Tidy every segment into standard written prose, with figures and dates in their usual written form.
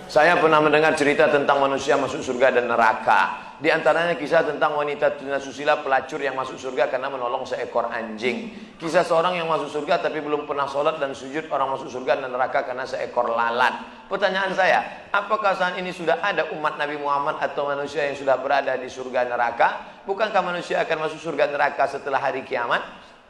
Saya pernah mendengar cerita tentang manusia masuk surga dan neraka. Di antaranya kisah tentang wanita tunasusila pelacur yang masuk surga karena menolong seekor anjing. Kisah seorang yang masuk surga tapi belum pernah sholat dan sujud, orang masuk surga dan neraka karena seekor lalat. Pertanyaan saya, apakah saat ini sudah ada umat Nabi Muhammad atau manusia yang sudah berada di surga neraka? Bukankah manusia akan masuk surga neraka setelah hari kiamat?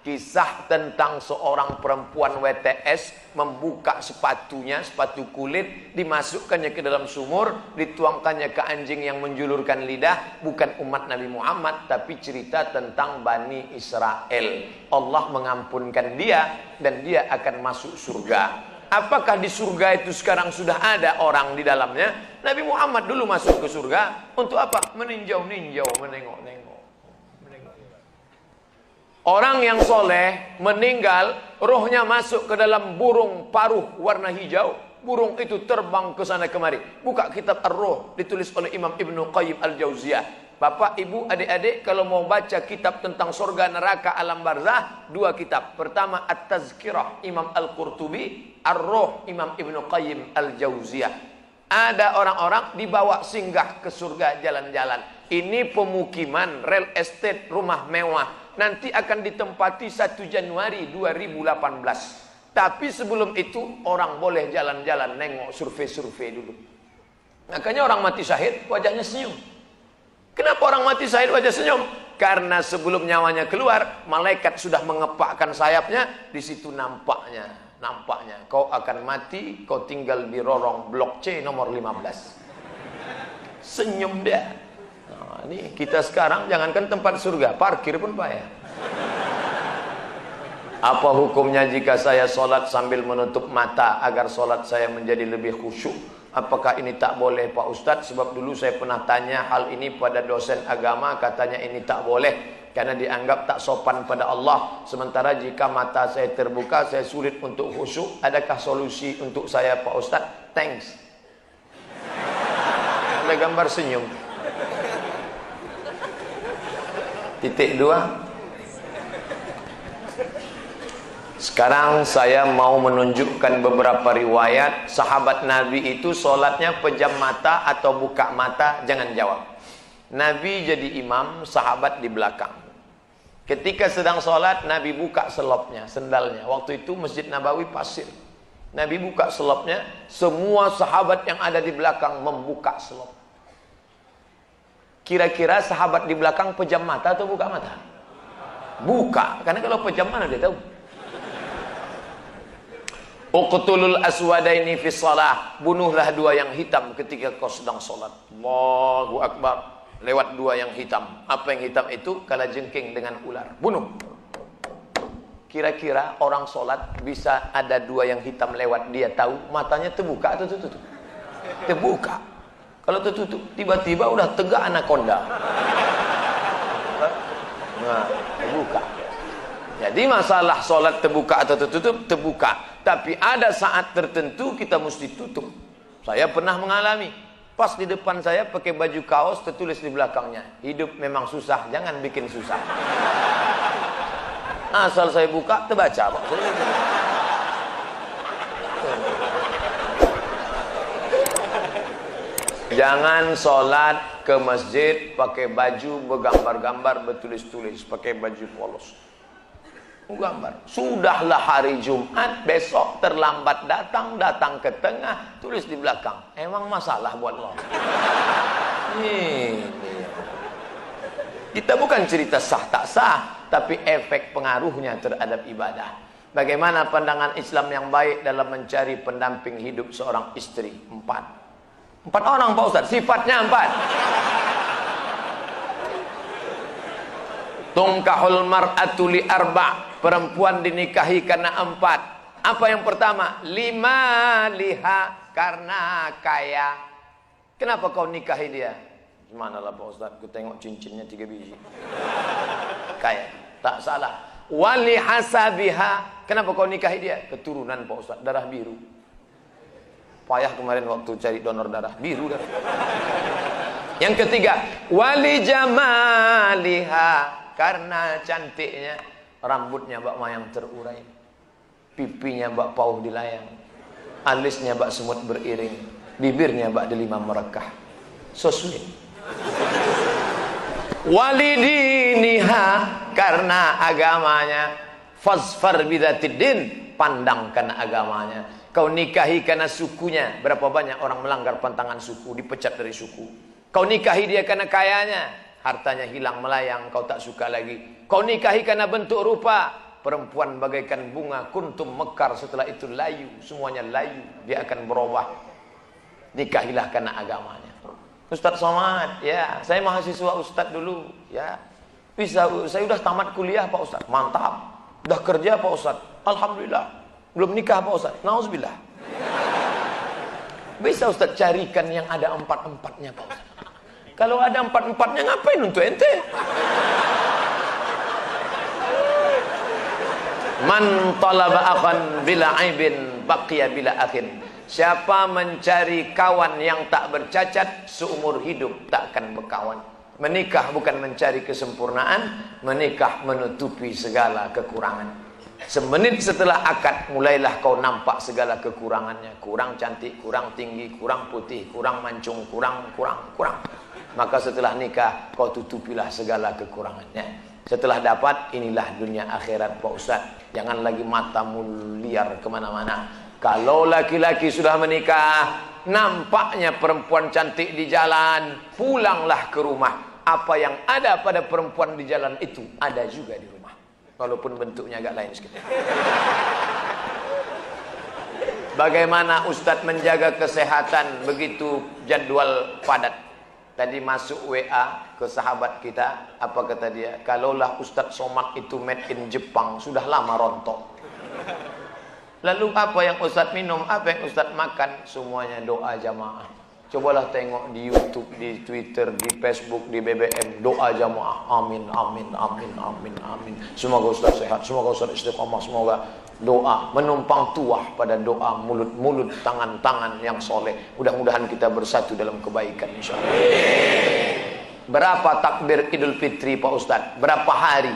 Kisah tentang seorang perempuan WTS membuka sepatunya, sepatu kulit, dimasukkannya ke dalam sumur, dituangkannya ke anjing yang menjulurkan lidah. Bukan umat Nabi Muhammad, tapi cerita tentang Bani Israel. Allah mengampunkan dia dan dia akan masuk surga. Apakah di surga itu sekarang sudah ada orang di dalamnya? Nabi Muhammad dulu masuk ke surga untuk apa? Meninjau-ninjau, menengok-nengok. Orang yang soleh meninggal, rohnya masuk ke dalam burung paruh warna hijau. Burung itu terbang ke sana kemari. Buka kitab Ar-Ruh, ditulis oleh Imam Ibnu Qayyim Al-Jauziyah. Bapak, ibu, adik-adik, kalau mau baca kitab tentang surga, neraka, alam barzah, dua kitab. Pertama At-Tazkirah Imam Al-Qurtubi, Ar-Ruh Imam Ibnu Qayyim Al-Jauziyah. Ada orang-orang dibawa singgah ke surga jalan-jalan. Ini pemukiman, real estate, rumah mewah. Nanti akan ditempati 1 Januari 2018. Tapi sebelum itu orang boleh jalan-jalan, nengok, survei-survei dulu. Makanya orang mati syahid wajahnya senyum. Kenapa orang mati syahid wajah senyum? Karena sebelum nyawanya keluar, malaikat sudah mengepakkan sayapnya. Di situ nampaknya kau akan mati, kau tinggal di lorong blok C nomor 15. Senyum dia. Nah, ini kita sekarang jangankan tempat surga, parkir pun payah. Apa hukumnya jika saya sholat sambil menutup mata agar sholat saya menjadi lebih khusyuk? Apakah ini tak boleh Pak Ustadz? Sebab dulu saya pernah tanya hal ini pada dosen agama, katanya ini tak boleh karena dianggap tak sopan pada Allah. Sementara jika mata saya terbuka, saya sulit untuk khusyuk. Adakah solusi untuk saya Pak Ustadz? Thanks. Ada gambar senyum. Titik 2. Sekarang saya mau menunjukkan beberapa riwayat sahabat Nabi itu sholatnya pejam mata atau buka mata. Jangan jawab. Nabi jadi imam, sahabat di belakang. Ketika sedang sholat, Nabi buka selopnya, sendalnya. Waktu itu Masjid Nabawi pasir. Nabi buka selopnya, semua sahabat yang ada di belakang membuka selop. Kira-kira sahabat di belakang pejam mata atau buka mata? Buka, karena kalau pejam mana dia tahu. Uqtulul aswadaini fi shalah, bunuhlah dua yang hitam ketika kau sedang sholat. Allahu Akbar. Lewat dua yang hitam. Apa yang hitam itu? Kalajengking dengan ular. Bunuh. Kira-kira orang sholat bisa ada dua yang hitam lewat, dia tahu matanya terbuka atau tertutup? Terbuka. Kalau tertutup, tiba-tiba udah tegak anaconda. Nah, terbuka. Jadi masalah sholat terbuka atau tertutup, terbuka. Tapi ada saat tertentu kita mesti tutup. Saya pernah mengalami. Pas di depan saya pakai baju kaos, tertulis di belakangnya, hidup memang susah, jangan bikin susah. Asal saya buka, terbaca Pak. Jangan sholat ke masjid pakai baju bergambar-gambar, bertulis-tulis, pakai baju polos. Gambar. Sudahlah hari Jumat, besok terlambat datang ke tengah, tulis di belakang. Emang masalah buat lo? Kita bukan cerita sah tak sah, tapi efek pengaruhnya terhadap ibadah. Bagaimana pandangan Islam yang baik dalam mencari pendamping hidup seorang istri? 4 orang Pak Ustaz, sifatnya 4. Tungkahul mar'atu li arba', perempuan dinikahi karena 4. Apa yang pertama? 5 liha, karena kaya. Kenapa kau nikahi dia? Manalah Pak Ustaz, ku tengok cincinnya 3 biji. Kaya, tak salah. Wali hasabiha, kenapa kau nikahi dia? Keturunan Pak Ustaz, darah biru. Payah kemarin waktu cari donor darah, biru darah. Yang ketiga, wali jamaliha, karena cantiknya. Rambutnya bak mayang terurai, pipinya bak pauh dilayang, alisnya bak semut beriring, bibirnya ba'da 5 merekah. So sweet. Walidiniha, karena agamanya. Fazfar bidzatiddin, pandangkan agamanya. Kau nikahi karena sukunya. Berapa banyak orang melanggar pantangan suku, dipecat dari suku. Kau nikahi dia karena kayanya, hartanya hilang melayang, kau tak suka lagi. Kau nikahi karena bentuk rupa, perempuan bagaikan bunga, kuntum mekar, setelah itu layu, semuanya layu, dia akan berubah. Nikahilah karena agamanya. Ustadz Somad, ya, saya mahasiswa Ustadz dulu, ya. Bisa, saya udah tamat kuliah Pak Ustadz, mantap. Udah kerja Pak Ustadz, alhamdulillah. Belum nikah Pak Ustadz, nauzubillah. Bisa Ustadz carikan yang ada 4-4-nya Pak Ustadz. Kalau ada 4-4-nya ngapain untuk ente? Man talaba akhan bila aibin baqiya bila akhin. Siapa mencari kawan yang tak bercacat, seumur hidup tak akan berkawan. Menikah bukan mencari kesempurnaan, menikah menutupi segala kekurangan. Semenit setelah akad, mulailah kau nampak segala kekurangannya. Kurang cantik, kurang tinggi, kurang putih, kurang mancung, kurang. Maka setelah nikah, kau tutupilah segala kekurangannya. Setelah dapat, inilah dunia akhirat Pak Ustaz. Jangan lagi matamu liar kemana-mana. Kalau laki-laki sudah menikah, nampaknya perempuan cantik di jalan, pulanglah ke rumah. Apa yang ada pada perempuan di jalan itu, ada juga di rumah. Walaupun bentuknya agak lain sedikit. Bagaimana Ustadz menjaga kesehatan begitu jadwal padat? Tadi masuk WA ke sahabat kita, apa kata dia? Kalaulah Ustadz Somad itu made in Jepang, sudah lama rontok. Lalu apa yang Ustadz minum, apa yang Ustadz makan? Semuanya doa jamaah. Cobalah tengok di YouTube, di Twitter, di Facebook, di BBM, doa jamaah. Amin, amin, amin, amin, amin. Semoga Ustadz sehat, semoga Ustadz istiqamah, semoga doa menumpang tuah pada doa, mulut-mulut, tangan-tangan yang soleh. Mudah-mudahan kita bersatu dalam kebaikan insyaallah. Berapa takbir Idul Fitri Pak Ustadz? Berapa hari?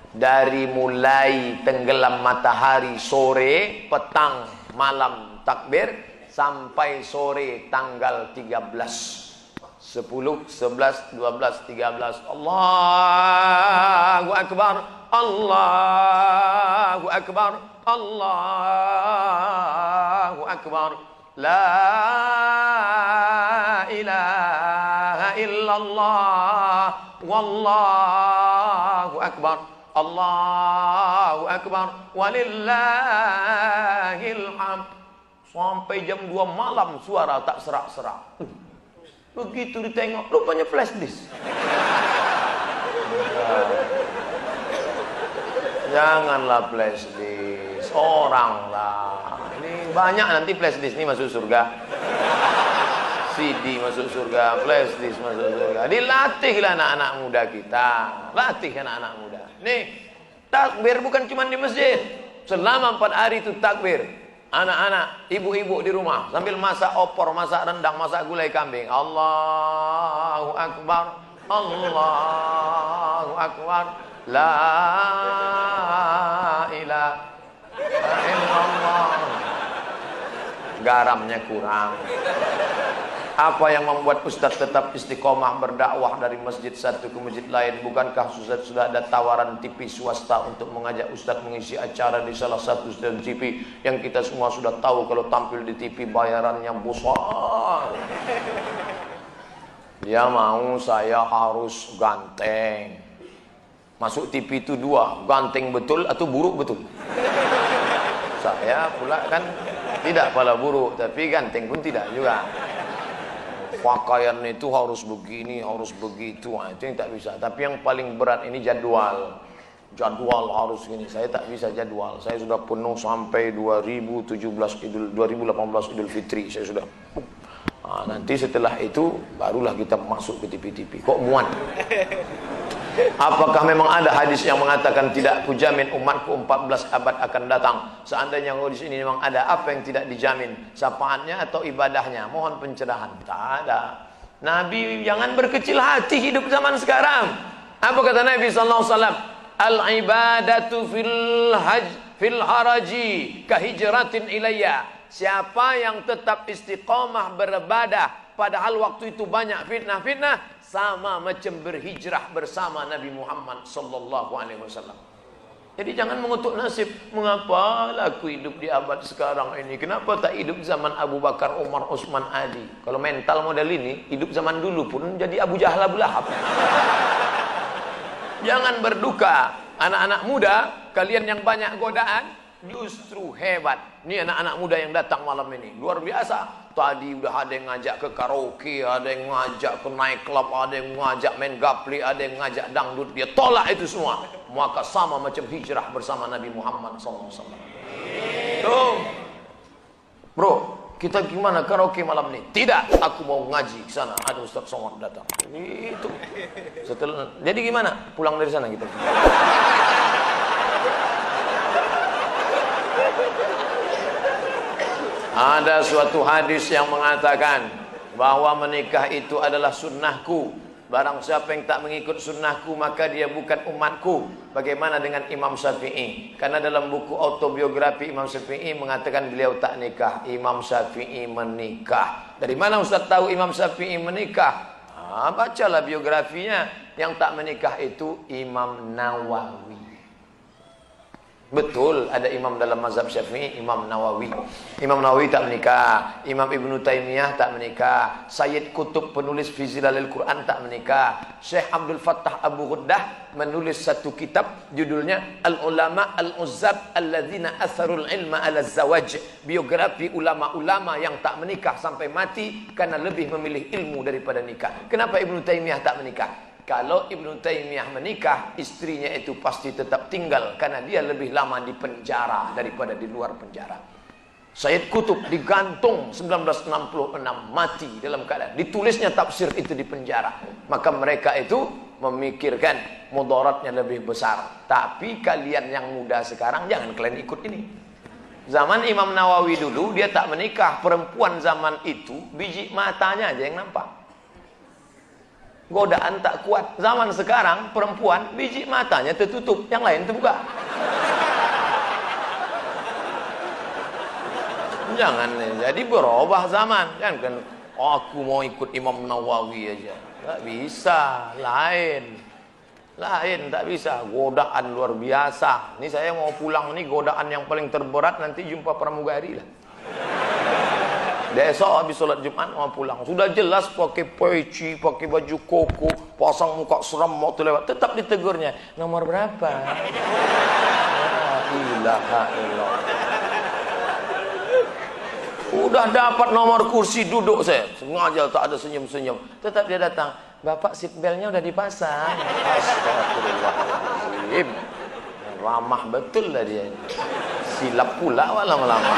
Dari mulai tenggelam matahari sore, petang, malam takbir sampai sore tanggal 13, 10, 11, 12, 13. Allahu Akbar, Allahu Akbar, Allahu Akbar. La ilaha illallah, wallahu akbar. Allahu Akbar walillahil hamd. Sampai jam 2 malam suara tak serak-serak. Begitu ditengok, rupanya flash disk. Janganlah flash disk, orang lah. Ini banyak nanti flash disk ini masuk surga. CD masuk surga, flash disk masuk surga. Dilatihlah anak-anak muda kita. Latih anak-anak muda. Nih, takbir bukan cuma di masjid. Selama 4 hari itu takbir. Anak-anak, ibu-ibu di rumah sambil masak opor, masak rendang, masak gulai kambing. Allahu Akbar, Allahu Akbar. La ilaha illallah. Garamnya kurang. Apa yang membuat Ustadz tetap istiqomah berdakwah dari masjid satu ke masjid lain? Bukankah Ustadz sudah ada tawaran TV swasta untuk mengajak Ustadz mengisi acara di salah satu stasiun TV yang kita semua sudah tahu kalau tampil di TV bayarannya besar. Dia mau saya harus ganteng. Masuk TV itu 2, ganteng betul atau buruk betul. Saya pula kan tidak pala buruk, tapi ganteng pun tidak juga. Pakaian itu harus begini, harus begitu, nah, itu yang tak bisa. Tapi yang paling berat ini jadwal. Jadwal harus gini. Saya tak bisa jadwal. Saya sudah penuh sampai 2018 Idul Fitri. Saya sudah. Nah, nanti setelah itu barulah kita masuk ke TV-TV. Kok muat? Apakah memang ada hadis yang mengatakan tidak kujamin umatku 14 abad akan datang? Seandainya hadis ini memang ada, apa yang tidak dijamin? Sapaannya atau ibadahnya? Mohon pencerahan. Tak ada. Nabi jangan berkecil hati hidup zaman sekarang. Apa kata Nabi sallallahu alaihi wasallam? Al ibadatu fil haraji kahijratin ilayya. siapa yang tetap istiqomah beribadah padahal waktu itu banyak fitnah-fitnah, sama macam berhijrah bersama Nabi Muhammad sallallahu alaihi wasallam. Jadi jangan mengutuk nasib. Mengapa aku hidup di abad sekarang ini? Kenapa tak hidup zaman Abu Bakar, Umar, Utsman, Ali? Kalau mental model ini, hidup zaman dulu pun jadi Abu Jahal, Abu Lahab. Jangan berduka. Anak-anak muda, kalian yang banyak godaan, justru hebat. Ini anak-anak muda yang datang malam ini, luar biasa. Tadi udah ada yang ngajak ke karaoke, ada yang ngajak ke night club, ada yang ngajak main gaple, ada yang ngajak dangdut. Dia tolak itu semua. Maka sama macam hijrah bersama Nabi Muhammad SAW. Tuh, bro, kita gimana karaoke malam ini? Tidak, aku mau ngaji ke sana. Ada Ustaz Somad datang. Itu. Setelah, jadi gimana? Pulang dari sana gitu. Ada suatu hadis yang mengatakan bahwa menikah itu adalah sunnahku. Barang siapa yang tak mengikut sunnahku maka dia bukan umatku. Bagaimana dengan Imam Syafi'i? Karena dalam buku autobiografi Imam Syafi'i mengatakan beliau tak nikah. Imam Syafi'i menikah. Dari mana Ustaz tahu Imam Syafi'i menikah? Bacalah biografinya. Yang tak menikah itu Imam Nawawi. Betul, ada imam dalam mazhab Syafi'i, Imam Nawawi. Imam Nawawi tak menikah, Imam Ibnu Taimiyah tak menikah, Sayyid Qutb penulis fi Zilalil Quran tak menikah, Syekh Abdul Fattah Abu Ghuddah menulis satu kitab judulnya Al-Ulama Al-Uzzab Alladzina Atharul Ilma Ala Zawaj, biografi ulama-ulama yang tak menikah sampai mati karena lebih memilih ilmu daripada nikah. Kenapa Ibnu Taimiyah tak menikah? Kalau Ibnu Taimiyah menikah, istrinya itu pasti tetap tinggal karena dia lebih lama di penjara daripada di luar penjara. Sayyid Qutb digantung 1966, mati dalam keadaan ditulisnya tafsir itu di penjara. Maka mereka itu memikirkan mudaratnya lebih besar. Tapi kalian yang muda sekarang jangan kalian ikut ini. Zaman Imam Nawawi dulu dia tak menikah, perempuan zaman itu biji matanya aja yang nampak. Godaan tak kuat. Zaman sekarang perempuan biji matanya tertutup, yang lain terbuka. Jangan, jadi berubah zaman. Jangan kan aku mau ikut Imam Nawawi aja. Tak bisa, lain. Lain, tak bisa. Godaan luar biasa. Ini saya mau pulang, ini godaan yang paling terberat, nanti jumpa pramugari lah. Besok habis sholat Jumat mau pulang. Sudah jelas pakai peci, pakai baju koko, pasang muka seram mau lewat. Tetap ditegurnya. Nomor berapa? La ilaha illallah. Udah dapat nomor kursi duduk saya. Sengaja tak ada senyum-senyum. Tetap dia datang. Bapak seatbeltnya udah dipasang. Astagfirullahaladzim. Ramah betul lah dia. Silap pula lama-lama.